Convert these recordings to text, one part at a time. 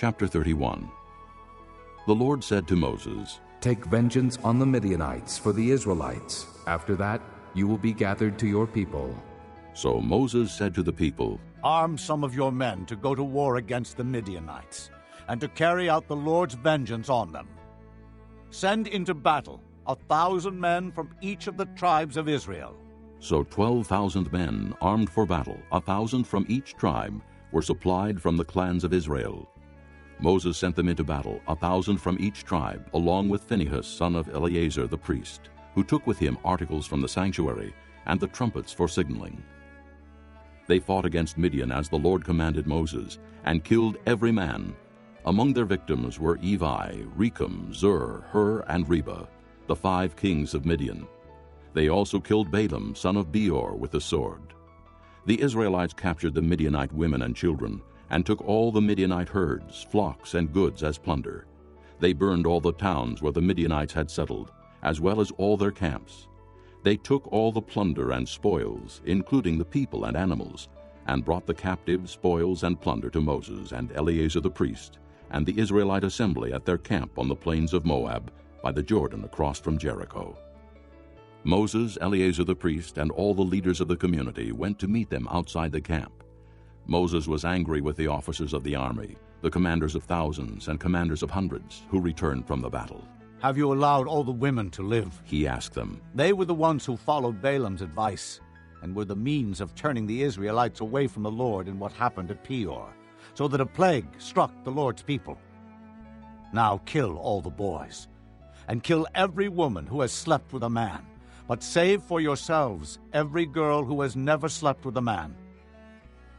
Chapter 31. The Lord said to Moses, Take vengeance on the Midianites for the Israelites. After that, you will be gathered to your people. So Moses said to the people, Arm some of your men to go to war against the Midianites, and to carry out the Lord's vengeance on them. Send into battle 1,000 men from each of the tribes of Israel. So 12,000 men, armed for battle, 1,000 from each tribe, were supplied from the clans of Israel. Moses sent them into battle, 1,000 from each tribe, along with Phinehas, son of Eleazar the priest, who took with him articles from the sanctuary and the trumpets for signaling. They fought against Midian as the Lord commanded Moses, and killed every man. Among their victims were Evi, Rechem, Zur, Hur, and Reba, the 5 kings of Midian. They also killed Balaam, son of Beor, with the sword. The Israelites captured the Midianite women and children, and took all the Midianite herds, flocks, and goods as plunder. They burned all the towns where the Midianites had settled, as well as all their camps. They took all the plunder and spoils, including the people and animals, and brought the captive spoils and plunder to Moses and Eleazar the priest, and the Israelite assembly at their camp on the plains of Moab, by the Jordan across from Jericho. Moses, Eleazar the priest, and all the leaders of the community went to meet them outside the camp. Moses was angry with the officers of the army, the commanders of thousands and commanders of hundreds, who returned from the battle. Have you allowed all the women to live? He asked them. They were the ones who followed Balaam's advice, and were the means of turning the Israelites away from the Lord in what happened at Peor, so that a plague struck the Lord's people. Now kill all the boys, and kill every woman who has slept with a man, but save for yourselves every girl who has never slept with a man.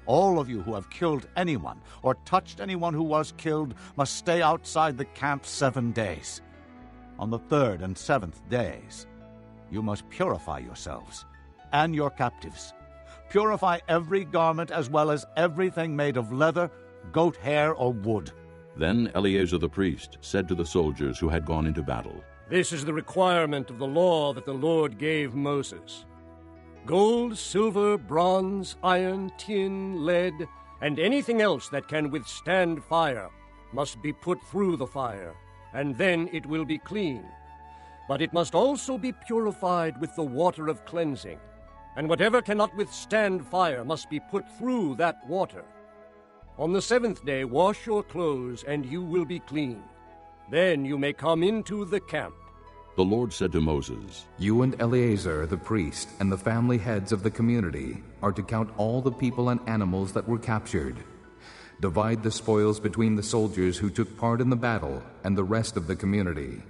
All of you who have killed anyone or touched anyone who was killed must stay outside the camp 7 days. On the 3rd and 7th days, you must purify yourselves and your captives. Purify every garment as well as everything made of leather, goat hair, or wood. Then Eleazar the priest said to the soldiers who had gone into battle, This is the requirement of the law that the Lord gave Moses. Gold, silver, bronze, iron, tin, lead, and anything else that can withstand fire must be put through the fire, and then it will be clean. But it must also be purified with the water of cleansing, and whatever cannot withstand fire must be put through that water. On the 7th day wash your clothes, and you will be clean. Then you may come into the camp. The Lord said to Moses, You and Eleazar the priest and the family heads of the community are to count all the people and animals that were captured. Divide the spoils between the soldiers who took part in the battle and the rest of the community.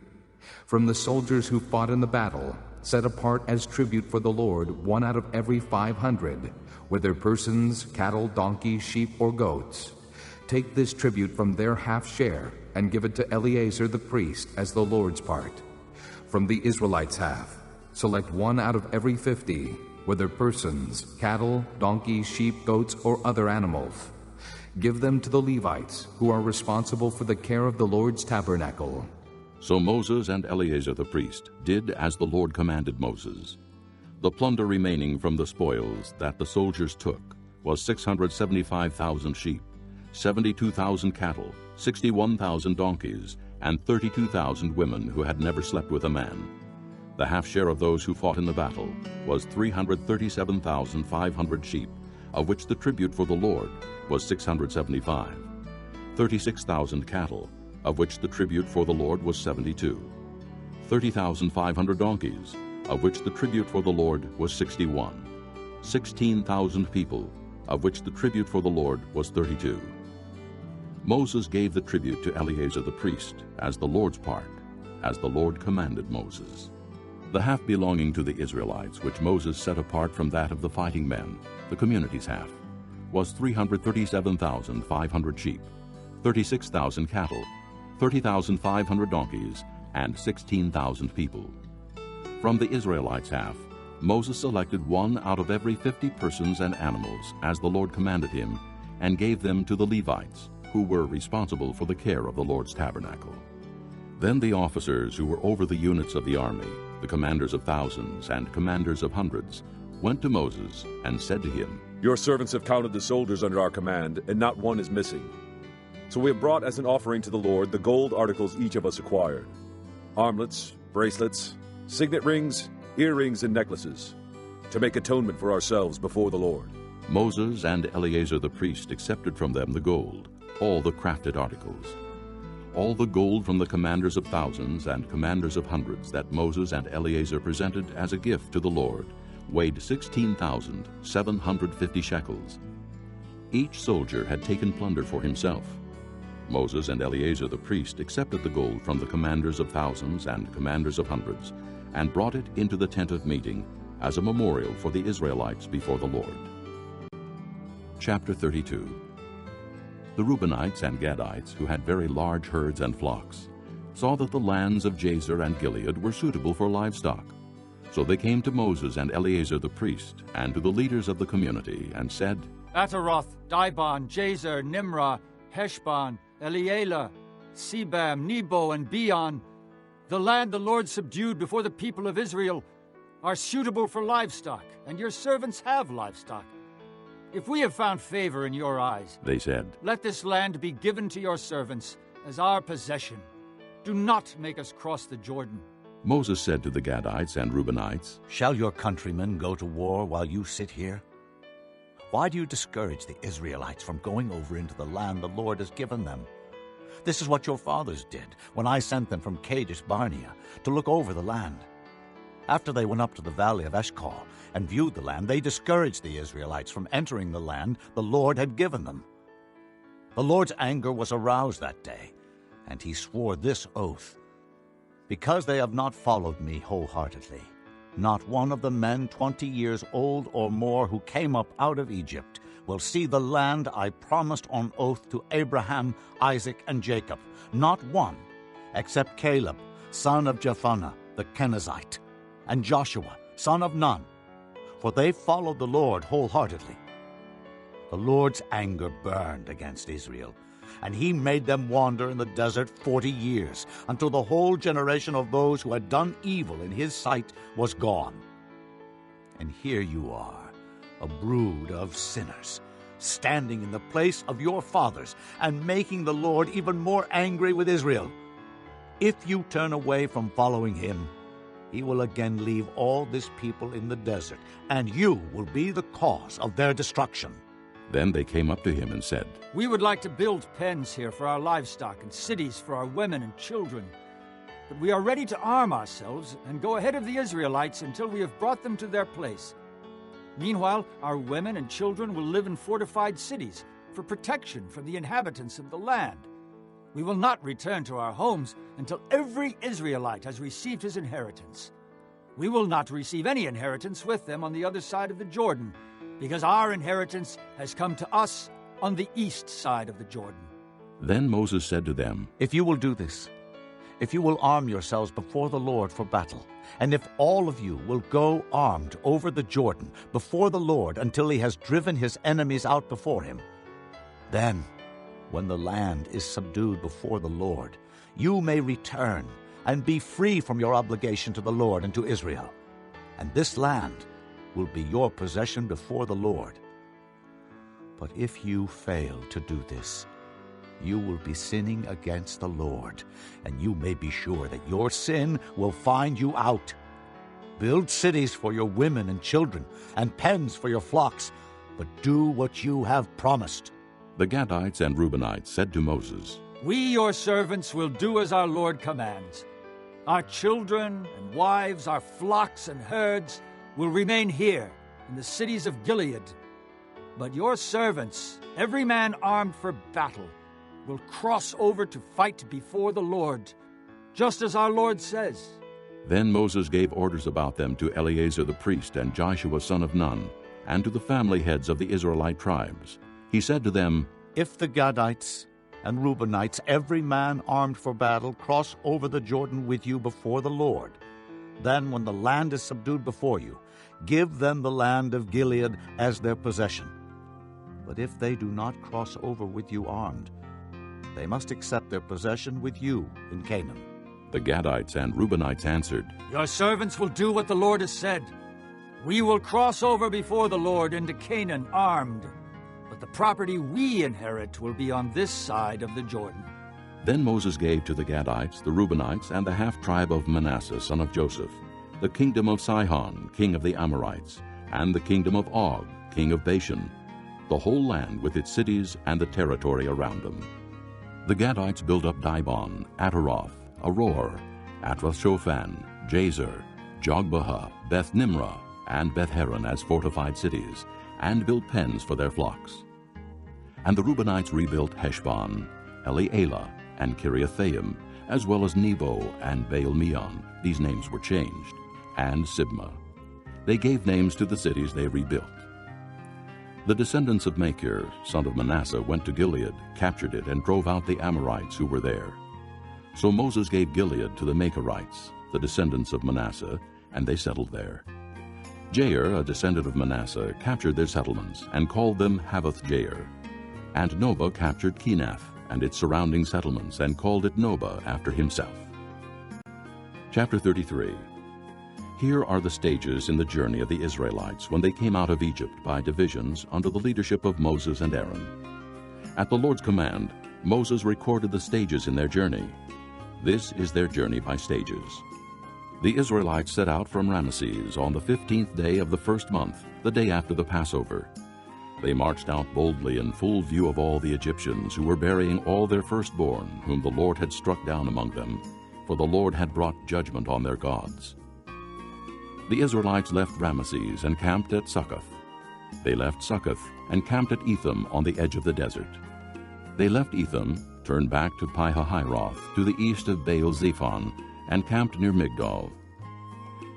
From the soldiers who fought in the battle, set apart as tribute for the Lord 1 out of every 500, whether persons, cattle, donkeys, sheep, or goats. Take this tribute from their half share and give it to Eleazar the priest as the Lord's part. From the Israelites' half, select 1 out of every 50, whether persons, cattle, donkeys, sheep, goats, or other animals. Give them to the Levites, who are responsible for the care of the Lord's tabernacle. So Moses and Eleazar the priest did as the Lord commanded Moses. The plunder remaining from the spoils that the soldiers took was 675,000 sheep, 72,000 cattle, 61,000 donkeys, and 32,000 women who had never slept with a man. The half share of those who fought in the battle was 337,500 sheep, of which the tribute for the Lord was 675, 36,000 cattle, of which the tribute for the Lord was 72, 30,500 donkeys, of which the tribute for the Lord was 61, 16,000 people, of which the tribute for the Lord was 32. Moses gave the tribute to Eleazar the priest as the Lord's part, as the Lord commanded Moses. The half belonging to the Israelites, which Moses set apart from that of the fighting men, the community's half, was 337,500 sheep, 36,000 cattle, 30,500 donkeys, and 16,000 people. From the Israelites' half, Moses selected 1 out of every 50 persons and animals, as the Lord commanded him, and gave them to the Levites, who were responsible for the care of the Lord's tabernacle. Then the officers who were over the units of the army, the commanders of thousands and commanders of hundreds, went to Moses and said to him, Your servants have counted the soldiers under our command, and not one is missing. So we have brought as an offering to the Lord the gold articles each of us acquired: armlets, bracelets, signet rings, earrings, and necklaces, to make atonement for ourselves before the Lord." Moses and Eleazar the priest accepted from them the gold, all the crafted articles. All the gold from the commanders of thousands and commanders of hundreds that Moses and Eleazar presented as a gift to the Lord weighed 16,750 shekels. Each soldier had taken plunder for himself. Moses and Eleazar the priest accepted the gold from the commanders of thousands and commanders of hundreds and brought it into the tent of meeting as a memorial for the Israelites before the Lord. Chapter 32. The Reubenites and Gadites, who had very large herds and flocks, saw that the lands of Jazer and Gilead were suitable for livestock. So they came to Moses and Eleazar the priest and to the leaders of the community and said, Ataroth, Dibon, Jazer, Nimrah, Heshbon, Elealeh, Sebam, Nebo, and Beon, the land the Lord subdued before the people of Israel, are suitable for livestock, and your servants have livestock. If we have found favor in your eyes, they said, let this land be given to your servants as our possession. Do not make us cross the Jordan. Moses said to the Gadites and Reubenites, "Shall your countrymen go to war while you sit here? Why do you discourage the Israelites from going over into the land the Lord has given them? This is what your fathers did when I sent them from Kadesh Barnea to look over the land. After they went up to the valley of Eshcol and viewed the land, they discouraged the Israelites from entering the land the Lord had given them. The Lord's anger was aroused that day, and he swore this oath: because they have not followed me wholeheartedly, not one of the men 20 years old or more who came up out of Egypt will see the land I promised on oath to Abraham, Isaac, and Jacob, not one, except Caleb, son of Jephunneh the Kenizzite, and Joshua, son of Nun, for they followed the Lord wholeheartedly. The Lord's anger burned against Israel, and he made them wander in the desert 40 years, until the whole generation of those who had done evil in his sight was gone. And here you are, a brood of sinners, standing in the place of your fathers, and making the Lord even more angry with Israel. If you turn away from following him, he will again leave all this people in the desert, and you will be the cause of their destruction." Then they came up to him and said, We would like to build pens here for our livestock and cities for our women and children. But we are ready to arm ourselves and go ahead of the Israelites until we have brought them to their place. Meanwhile, our women and children will live in fortified cities for protection from the inhabitants of the land. We will not return to our homes until every Israelite has received his inheritance. We will not receive any inheritance with them on the other side of the Jordan, because our inheritance has come to us on the east side of the Jordan. Then Moses said to them, If you will do this, if you will arm yourselves before the Lord for battle, and if all of you will go armed over the Jordan before the Lord until he has driven his enemies out before him, then, when the land is subdued before the Lord, you may return and be free from your obligation to the Lord and to Israel, and this land will be your possession before the Lord. But if you fail to do this, you will be sinning against the Lord, and you may be sure that your sin will find you out. Build cities for your women and children, and pens for your flocks, but do what you have promised." The Gadites and Reubenites said to Moses, We, your servants, will do as our Lord commands. Our children and wives, our flocks and herds will remain here in the cities of Gilead. But your servants, every man armed for battle, will cross over to fight before the Lord, just as our Lord says. Then Moses gave orders about them to Eleazar the priest and Joshua son of Nun, and to the family heads of the Israelite tribes. He said to them, If the Gadites and Reubenites, every man armed for battle, cross over the Jordan with you before the Lord, then when the land is subdued before you, give them the land of Gilead as their possession. But if they do not cross over with you armed, they must accept their possession with you in Canaan. The Gadites and Reubenites answered, Your servants will do what the Lord has said. We will cross over before the Lord into Canaan armed. but the property we inherit will be on this side of the Jordan." Then Moses gave to the Gadites, the Reubenites, and the half-tribe of Manasseh, son of Joseph, the kingdom of Sihon, king of the Amorites, and the kingdom of Og, king of Bashan, the whole land with its cities and the territory around them. The Gadites built up Dibon, Ataroth, Aror, Atroth-Shophan, Jazer, Jogbehah, Beth-Nimrah, and Beth-Haran as fortified cities, and built pens for their flocks. And the Reubenites rebuilt Heshbon, Elealeh, and Kiriathaim, as well as Nebo and Baal-Meon. These names were changed, and Sibmah. They gave names to the cities they rebuilt. The descendants of Machir, son of Manasseh, went to Gilead, captured it, and drove out the Amorites who were there. So Moses gave Gilead to the Machirites, the descendants of Manasseh, and they settled there. Jair, a descendant of Manasseh, captured their settlements, and called them Havoth-Jair. And Noba captured Kenath and its surrounding settlements, and called it Noba after himself. Chapter 33. Here are the stages in the journey of the Israelites when they came out of Egypt by divisions under the leadership of Moses and Aaron. At the Lord's command, Moses recorded the stages in their journey. This is their journey by stages. The Israelites set out from Ramesses on the 15th day of the first month, the day after the Passover. They marched out boldly in full view of all the Egyptians who were burying all their firstborn, whom the Lord had struck down among them, for the Lord had brought judgment on their gods. The Israelites left Ramesses and camped at Succoth. They left Succoth and camped at Etham on the edge of the desert. They left Etham, turned back to Pi-hahiroth to the east of Baal-Zephon, and camped near Migdol.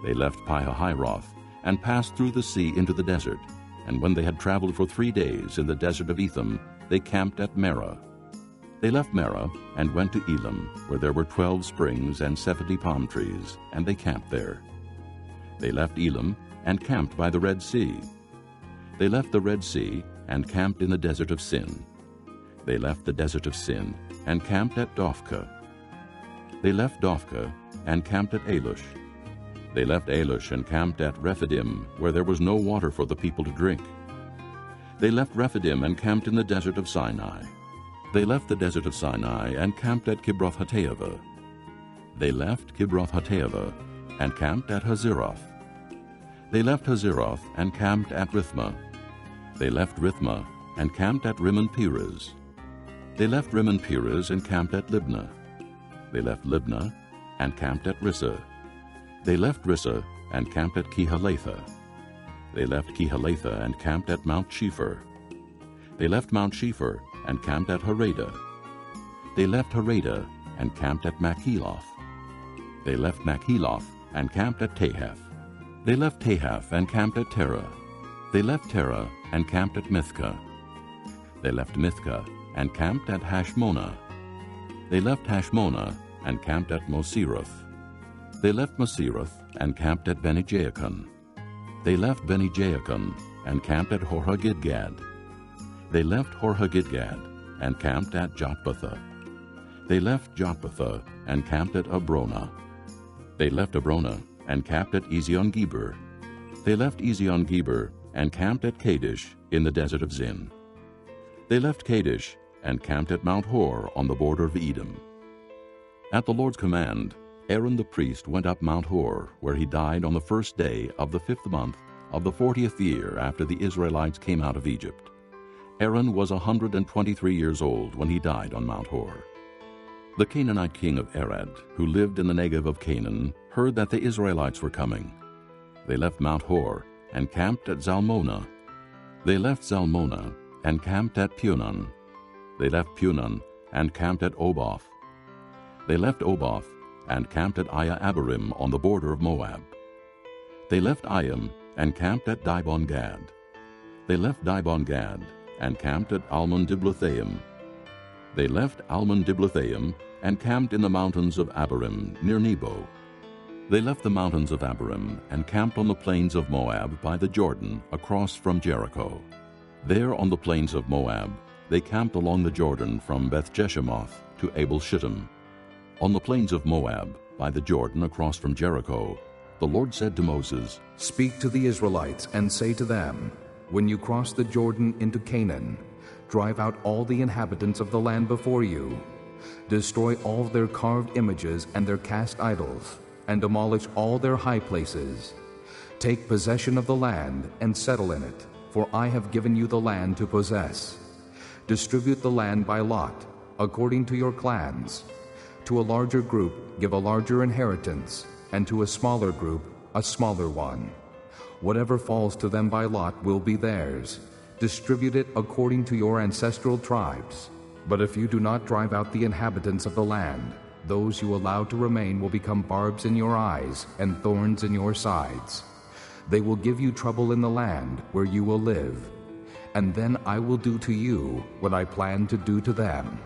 They left Pi-hahiroth and passed through the sea into the desert, and when they had traveled for 3 days in the desert of Etham, they camped at Merah. They left Merah and went to Elim, where there were 12 springs and 70 palm trees, and they camped there. They left Elim and camped by the Red Sea. They left the Red Sea and camped in the desert of Sin. They left the desert of Sin and camped at Dophkah. They left Dophkah and camped at Alush. They left Alush and camped at Rephidim, where there was no water for the people to drink. They left Rephidim and camped in the desert of Sinai. They left the desert of Sinai and camped at Kibroth-Hattaavah. They left Kibroth-Hattaavah and camped at Hazeroth. They left Hazeroth and camped at Rithmah. They left Rithmah and camped at Rimmon-Perez. They left Rimmon-Perez and camped at Libnah. They left Libnah and camped at Rissah. They left Rissah and camped at Kehalatha. They left Kehalatha and camped at Mount Shepher. They left Mount Shepher and camped at Harada. They left Harada and camped at Makheloth. They left Makheloth and camped at Tahath. They left Tahath and camped at Terah. They left Terah and camped at Mithkah. They left Mithkah and camped at Hashmonah. They left Hashmonah and camped at Moseroth. They left Moseroth and camped at Beni-Jaakon. They left Beni-Jaakon and camped at Hor-Haggidgad. They left Hor-Haggidgad and camped at Jotbathah. They left Jotbathah and camped at Abronah. They left Abronah and camped at Ezion-Geber. They left Ezion-Geber and camped at Kadesh in the desert of Zin. They left Kadesh and camped at Mount Hor on the border of Edom. At the Lord's command, Aaron the priest went up Mount Hor, where he died on the first day of the 5th month of the 40th year after the Israelites came out of Egypt. Aaron was 123 years old when he died on Mount Hor. The Canaanite king of Arad, who lived in the Negev of Canaan, heard that the Israelites were coming. They left Mount Hor and camped at Zalmonah. They left Zalmonah and camped at Punon. They left Punon and camped at Oboth. They left Oboth and camped at Aya-Abarim on the border of Moab. They left Ayim and camped at Dibon-Gad. They left Dibon-Gad and camped at Almon-Diblathaim. They left Almon-Diblathaim and camped in the mountains of Abarim near Nebo. They left the mountains of Abarim and camped on the plains of Moab by the Jordan across from Jericho. There on the plains of Moab they camped along the Jordan from Beth-Jeshimoth to Abel-Shittim. On the plains of Moab by the Jordan across from Jericho, the Lord said to Moses, "Speak to the Israelites and say to them, When you cross the Jordan into Canaan, drive out all the inhabitants of the land before you. Destroy all their carved images and their cast idols, and demolish all their high places. Take possession of the land and settle in it, for I have given you the land to possess. Distribute the land by lot, according to your clans. To a larger group give a larger inheritance, and to a smaller group a smaller one. Whatever falls to them by lot will be theirs. Distribute it according to your ancestral tribes. But if you do not drive out the inhabitants of the land, those you allow to remain will become barbs in your eyes and thorns in your sides. They will give you trouble in the land where you will live. And then I will do to you what I plan to do to them.